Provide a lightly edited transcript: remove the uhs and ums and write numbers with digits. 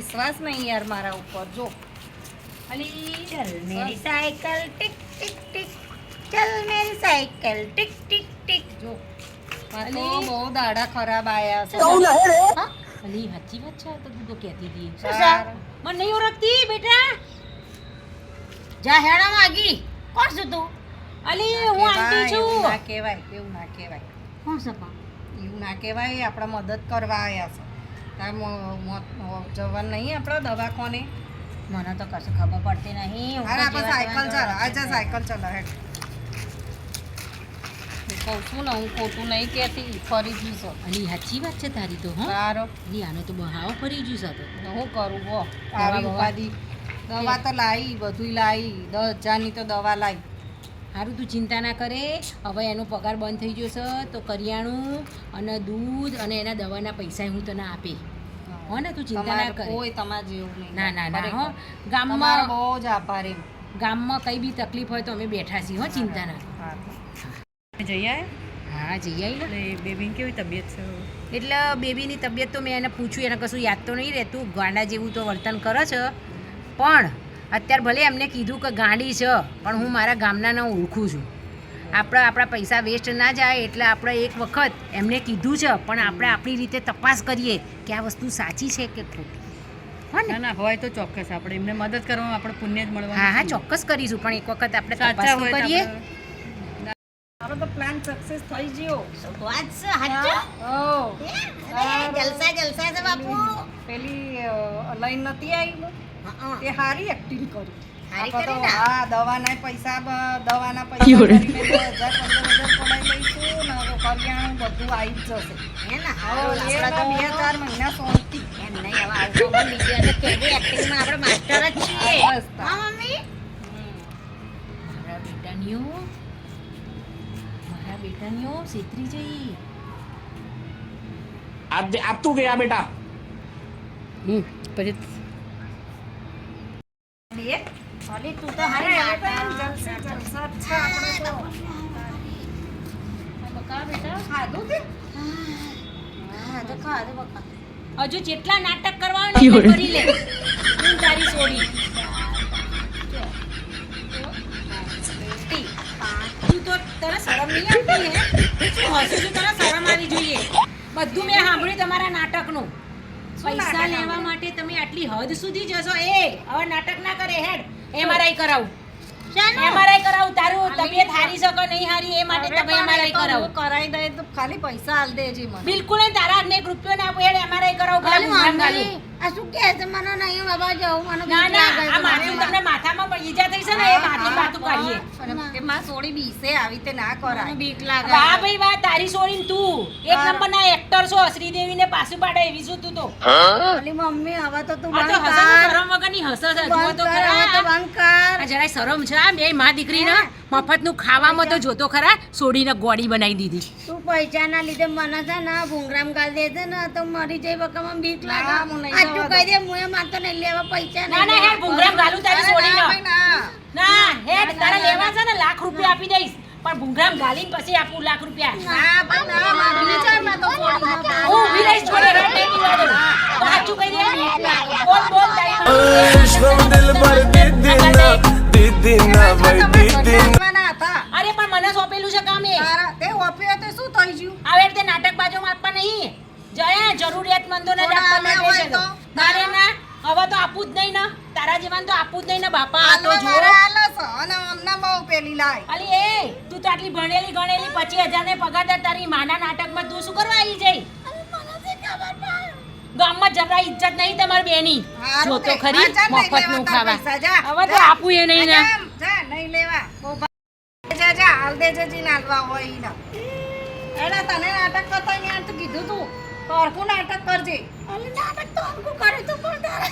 વિશ્વાસ નહીં યાર મારા ઉપર જો અલી ચલ મેરી સાયકલ ટિક ટિક ટિક ચલ મેરી સાયકલ ટિક ટિક ટિક જો આ તો બહુ દાડા ખરાબ આયા છે હા? અલી સાચી વાત છે આ તો તું તો કહેતી હતી શું છે? મને નહીં ઓળખતી બેટા જા હેડા માગી કોણ છું તું? અલી હું આંટી છું એવું ના કહેવાય એવું ના કહેવાય કોણ છે પણ? એવું ના કહેવાય આપણે મદદ કરવા આવ્યા છે તાર જવાન નહીં આપણે દવાખાને મને તો કશું ખબર પડતી નહીં હું અરે તો આપણે સાયકલ ચલા આજા સાયકલ ચલા હેડ કહું છું ને હું ખોટું નહીં કહેતી ફરી ગયું છે અલી સાચી વાત છે તારી તો હા સારો અલી આનો તો બહાવ ફરી ગયું છે તો હું કરું હો આવી ઉપાધિ દવા તો લાવી બધુંય લાવી 10,000ની તો દવા લાવી સારું તું ચિંતા ના કરે હવે એનો પગાર બંધ થઈ ગયો છે તો કરિયાણું અને દૂધ અને એના દવાના પૈસા હું તને આપે હો ને તું ચિંતા ના કરે કોઈ તમારે જેવું નહીં ના ના ના હો તમારો ગામમાં બહુ જ આભાર એમ ગામમાં કઈ બી તકલીફ હોય તો અમે બેઠા છીએ હો ચિંતા ના જઈ આય હા જઈ આવી ને બેબીની કેવી તબિયત છે એટલે બેબીની તબિયત તો મેં એને પૂછ્યું એને કશું યાદ તો નહીં રહેતું ગાંડા જેવું તો વર્તન કરે છે પણ અત્યારે ભલે એમને કીધું કે ગાંડી છે પણ હું મારા ગામનાને ઓળખું છું આપણા પૈસા વેસ્ટ ના જાય એટલે આપણે એક વખત એમને કીધું છે પણ આપણે આપણી રીતે તપાસ કરીએ કે આ વસ્તુ સાચી છે કે ખોટી હો ને ના હોય તો ચોક્કસ આપણે એમને મદદ કરવામાં આપણે પુણ્ય જ મળવાનું હા હા છે. ચોક્કસ કરીશું પણ એક વખત આપણે સાચા તપાસ તો હોય તો કરીએ આપણે- આપણો તો પ્લાન સક્સેસ થઈ ગયો વાત છે હાચું? અરે, જલસા જલસા છે બાપુ પેલી લઈને નથી આવી હા, તે હારી એક્ટિંગ કરી હારી આપણે તો કરી ને? હા દવાના પૈસા કરીને 10,000 15,000 પડાઈ લઈશું ને હવે કરિયાણું બધું આવી જ જશે હે ને? હવે આપણે એ તો તો 2-4 મહિના શાંતિ એમ નહીં, હવે આવું ખબર લીધી એટલે કેવી એક્ટિંગમાં આપણે માસ્ટર જ છીએ બસ તાર. હા મમ્મી મારા બેટાનીઓ છેતરી જઈ अब तू गया बेटा પછી ઓલી તું તો હારી નાટક. જલસા જલસા જ છે આપણે તો બકા બેટા ખાધું તે હા તો ખાધું બકા. હજુ જેટલા નાટક કરવા હોય ને એટલા કરી લે હું તારી છોડી તું તો તને શરમ નહીં આવતી હે શું હસું છું તને શરમ આવી જોઈએ બધું મેં સાંભળ્યું તમારા નાટકનું પૈસા લેવા માટે તમે આટલી હદ સુધી જશો એ હવે નાટક ના કરે હેડ એમઆરઆઈ કરાવું શાનું? એમઆરઆઈ કરાવું તારું તબિયત હારી શકો નહીં હારી એ માટે તમે એમઆરઆઈ કરાવું કરાવી દે તો ખાલી પૈસા હાલ દેજે મને બિલકુલ નહીં તારા હાથને 1 રૂપિયો ના આપું હેડ એમઆરઆઈ કરાવું ઓલી ભલા મમ્મી, ગાલું. આ શું કહે છે? મને નહીં બાબા જવું, મને ના બીક ના લાગે છે. આ માથું તમને માથામાં પણ ઈજા થઈ છે ને એ માથું માથું કાઢીએ અને કે માં સોડી બીસે આવી તે ના મને કરાય બીક લાગે વાહ ભાઈ વાહ તારી છોડીને તું એક નંબરના એક્ટર છો શ્રીદેવીને પાછું પાડે એવી છું તું તો ઓલી મમ્મી હવે તો તું આ તો બંધ હસન કર. શરમ વગરની હસે છે જુઓ બંધ તો કર, હવે તો ખરા બંધ કર. આ જરાય શરમ છે આ બે માં દીકરીને મફતનું ખાવામાં તો જોતો ખરા છોડીને ગોળી બનાવી દીધી તું પૈસાના લીધે મને છે ને ભૂંગરામ ગાલ દે છે ને તો મરી જઈ બકા મને બીક લાગે. ના, હું નહીં આ તું જવા કહી દે હું એ મારતો નહીં લેવા પૈસા ના ના હેડ ભૂંગરામ ગાલું તારી અરે ના છોડીને ભાઈ ના ના હેડ તારા લેવા છે ને લાખ રૂપિયા આપી દઈશ પણ ભૂંગરામ ગાલીને પછી આપું લાખ રૂપિયા ના ભાઈ ના મારી વિચારમાં તો સોડી ના હું ઊભી રહીશ જોડે હેડ નહીં પીવા દે તો સાચું કહી દે બોલ બોલ તારી કરવાના હતા અરે પણ મને સોંપેલું છે કામ એ તારા તે ઓપ્યો તે શું થઈ ગયું આવે તે નાટક બાજુમાં આપવા નહીં જયા જરૂરિયાતમંદોને જ થોડા આપવા આલ્યા માટે હોય છે તો. તારે ના હવે તો આપવું જ નહીં ને તારા જીવન તો આપવું જ નહીં ને બાપા આ તો આલવા જો મારે આલસ અને અમને બહુ પેલી લાય અલી એ તું તો આટલી ભણેલી ગણેલી 25,000 ને પગારદાર તારી માના નાટકમાં તું શું કરવા આવી જઈ ગામમાં જરા ઇજ્જત નહીં તમારી બેની હારું જો તો તે. ખરી હા, જા, નહીં મફતનું લેવા તાર ખાવા પૈસા, જા. હવે તો જા. આપવું એ નહીં ને જા નહીં લેવા બહુ જા જા હાલ દે જજી નાલવા હોય ઈ ના એના તને નાટક કરતા ને યાર તું કીધું તું સરખું નાટક કરજે નાટક તો અમકું કરે તું પણ તારે